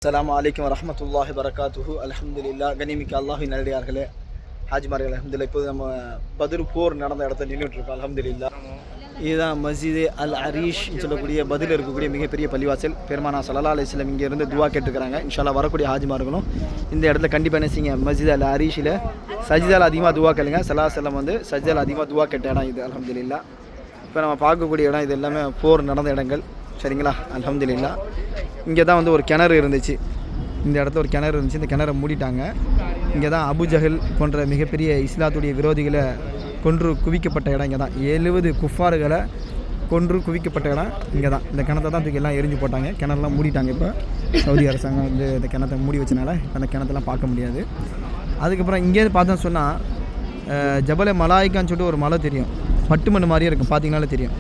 அஸ்ஸலாமு அலைக்கும் வரஹ்மத்துல்லாஹி வரகாத்துஹு. அல்ஹம்துலில்லாஹ். கனிமிக்க அல்லாஹ்வின் நல்லடியார்களே, ஹாஜிமார்கள், அல்ஹம்துலில்லாஹ். இப்போது நம்ம பத்ர் போர் நடந்த இடத்துல நின்றுட்டுருக்கோம். அல்ஹம்துலில்லாஹ். இதுதான் மஸ்ஜிது அல் அரீஷ் சொல்லக்கூடிய பதில் இருக்கக்கூடிய மிகப்பெரிய பள்ளிவாசல். பெருமானா ஸல்லல்லாஹு அலைஹி வஸல்லம் இங்கே இருந்து துவா கேட்டுருக்காங்க. இன்ஷால்லா வரக்கூடிய ஹாஜிமார்களும் இந்த இடத்துல கண்டிப்பாக என்ன செய்யுங்க, மஸ்ஜித் அல் அரீஷில் சஜிதால் அதிகமாக துவா கேளுங்க. ஸல்லல்லாஹு அலைஹி வஸல்லம் வந்து சஜிதால் அதிகமாக துவா கேட்ட இடம் இது. அல்ஹம்துலில்லாஹ். இப்போ நம்ம பார்க்கக்கூடிய இடம் இது எல்லாமே போர் நடந்த இடங்கள். சரிங்களா? அல்ஹம்துலில்லாஹ். இங்கே தான் வந்து ஒரு கிணறு இருந்துச்சு. இந்த இடத்துல ஒரு கிணறு இருந்துச்சு. இந்த கிணறை மூடிட்டாங்க. இங்கே தான் அபுஜஹல் போன்ற மிகப்பெரிய இஸ்லாத்துடைய விரோதிகளை கொன்று குவிக்கப்பட்ட இடம் இங்கே தான். 70 குஃபார்களை கொன்று குவிக்கப்பட்ட இடம் இங்கே தான். இந்த கிணத்தை தான் தூக்கி எல்லாம் எரிஞ்சு போட்டாங்க. கிணறுலாம் மூடிட்டாங்க. இப்போ சவுதி அரசாங்கம் வந்து இந்த கிணத்தை மூடி வச்சனால இப்போ அந்த கிணத்தெல்லாம் பார்க்க முடியாது. அதுக்கப்புறம் இங்கேருந்து பார்த்தோன்னு சொன்னால் ஜபல மலாய்க்கான்னு சொல்லிட்டு ஒரு மலை தெரியும். பட்டு மண் மாதிரியே இருக்கும், பார்த்தீங்கனாலே தெரியும்.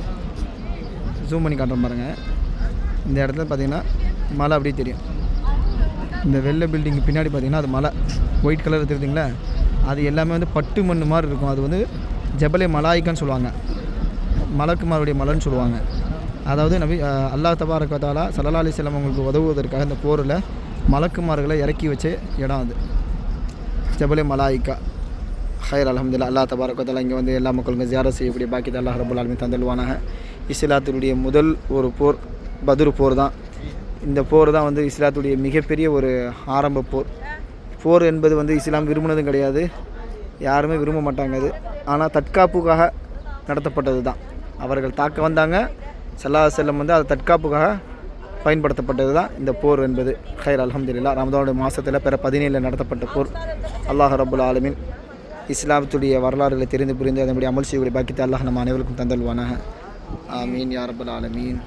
ஜூம் பண்ணி காட்டுறோம் பாருங்கள். இந்த இடத்துல பார்த்திங்கன்னா மலை அப்படியே தெரியும். இந்த வெள்ளை பில்டிங்கு பின்னாடி பார்த்திங்கன்னா அது மலை ஒயிட் கலர் தெரியுதுங்களா, அது எல்லாமே வந்து பட்டு மண் மாதிரி இருக்கும். அது வந்து ஜபலே மலாய்க்கான்னு சொல்லுவாங்க, மலக்குமாருடைய மலைன்னு சொல்லுவாங்க. அதாவது நபி அல்லாஹ் தபாரக வ தஆலா ஸல்லல்லாஹு அலைஹி வஸல்லம் அவங்களுக்கு உதவுவதற்காக இந்த போரில் மலக்குமார்களை இறக்கி வச்ச இடம் அது, ஜபலே மலாய்க்கா. ஹைர் அல்ஹம்துலில்லாஹ். அல்லாஹ் தபாரக வ தஆலா இங்கே வந்து எல்லா மக்களுக்கும் ஜியாரத் செய்யக்கூடிய பாக்கியத்தை அல்லாஹ் ரப்புல் ஆலமீன் தந்தல்வானாக. இஸ்லாத்தினுடைய முதல் ஒரு போர் பத்ர் போர் தான். இந்த போர் தான் வந்து இஸ்லாத்துடைய மிகப்பெரிய ஒரு ஆரம்ப போர். போர் என்பது வந்து இஸ்லாம் விரும்பினதும் கிடையாது, யாருமே விரும்ப மாட்டாங்க அது. ஆனால் தற்காப்புக்காக நடத்தப்பட்டது தான். அவர்கள் தாக்க வந்தாங்க, ஸல்லல்லாஹு அலைஹி வஸல்லம் வந்து அது தற்காப்புக்காக பயன்படுத்தப்பட்டது தான் இந்த போர் என்பது. ஹைர் அல்ஹம்துலில்லாஹ். ரமதானுடைய மாதத்தில் பிற 17 நடத்தப்பட்ட போர். அல்லாஹ் ரப்புல் ஆலமீன் இஸ்லாத்துடைய வரலாறுகளை தெரிந்து புரிந்து அதனுடைய அமல் செய்யக்கூடிய பாக்கியத்தை அல்லாஹ் நம்ம அனைவருக்கும் தந்தல்வானாக. ஆமீன் யா ரப்பல் ஆலமீன்.